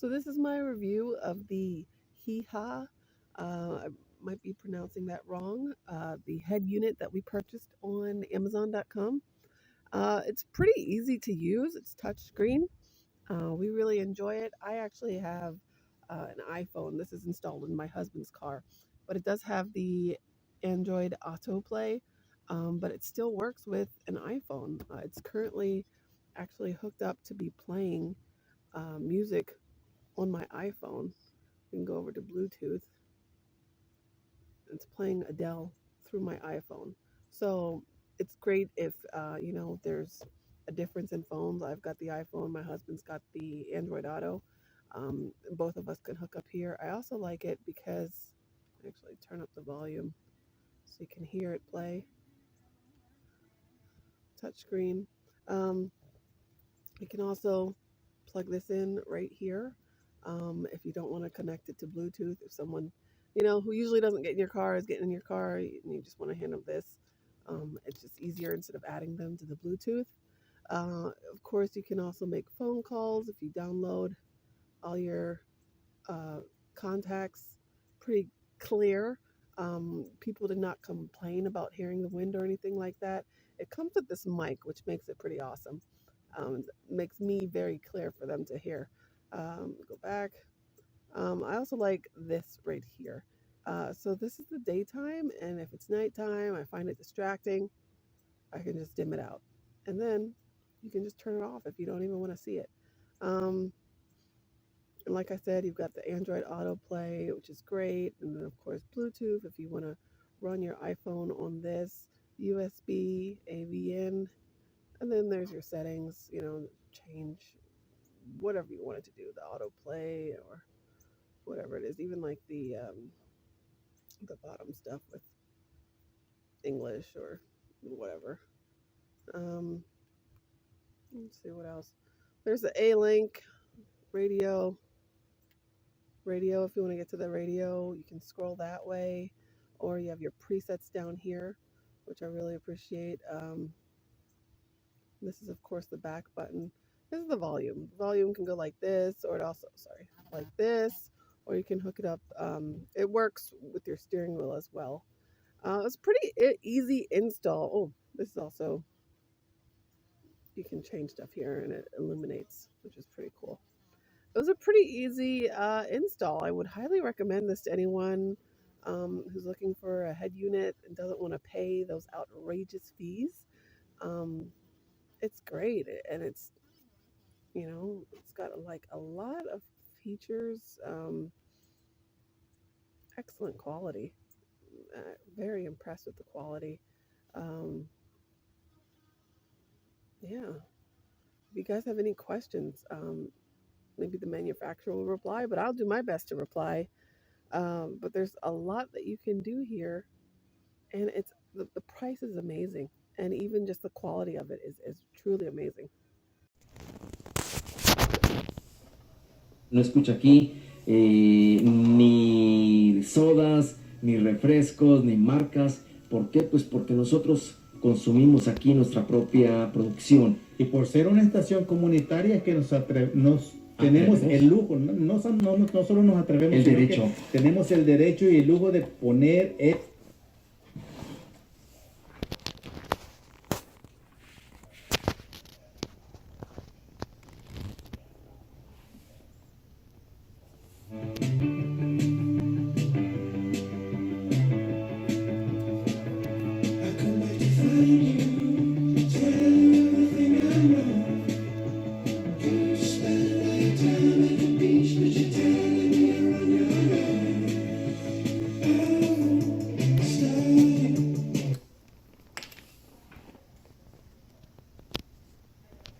So this is my review of the Hieha. I might be pronouncing that wrong. The head unit that we purchased on Amazon.com. It's pretty easy to use. It's touchscreen. We really enjoy it. I actually have an iPhone. This is installed in my husband's car, but it does have the Android autoplay, but it still works with an iPhone. It's currently actually hooked up to be playing music on my iPhone. You can go over to Bluetooth. It's playing Adele through my iPhone. So it's great if, there's a difference in phones. I've got the iPhone, my husband's got the Android Auto. Both of us can hook up here. I also like it because, actually turn up the volume so you can hear it play. Touchscreen. You can also plug this in right here. If you don't want to connect it to Bluetooth, if someone, who usually doesn't get in your car is getting in your car and you just want to hand them this, it's just easier instead of adding them to the Bluetooth. Of course, you can also make phone calls if you download all your contacts pretty clear. People did not complain about hearing the wind or anything like that. It comes with this mic, which makes it pretty awesome. Makes me very clear for them to hear. Go back. I also like this right here. So this is the daytime, and if it's nighttime, I find it distracting. I can just dim it out, and then you can just turn it off if you don't even want to see it. And like I said, you've got the Android Autoplay, which is great, and then of course Bluetooth if you want to run your iPhone on this, USB, AVN, and then there's your settings. Change whatever you want it to do, the autoplay or whatever it is. Even like the bottom stuff with English or whatever. Let's see what else. There's the A-Link radio. If you want to get to the radio, you can scroll that way, or you have your presets down here, which I really appreciate. This is of course the back button. This is the volume. The volume can go like this, or like this, or you can hook it up. It works with your steering wheel as well. It's pretty easy install. Oh, this is also, you can change stuff here and it illuminates, which is pretty cool. It was a pretty easy install. I would highly recommend this to anyone who's looking for a head unit and doesn't want to pay those outrageous fees. It's great, and it's got like a lot of features, excellent quality. Very impressed with the quality. Yeah. If you guys have any questions, maybe the manufacturer will reply, but I'll do my best to reply. But there's a lot that you can do here, and it's the price is amazing, and even just the quality of it is truly amazing. No escucha aquí ni sodas, ni refrescos, ni marcas. ¿Por qué? Pues porque nosotros consumimos aquí nuestra propia producción. Y por ser una estación comunitaria que tenemos el lujo, no solo nos atrevemos, el derecho. Tenemos el derecho y el lujo de poner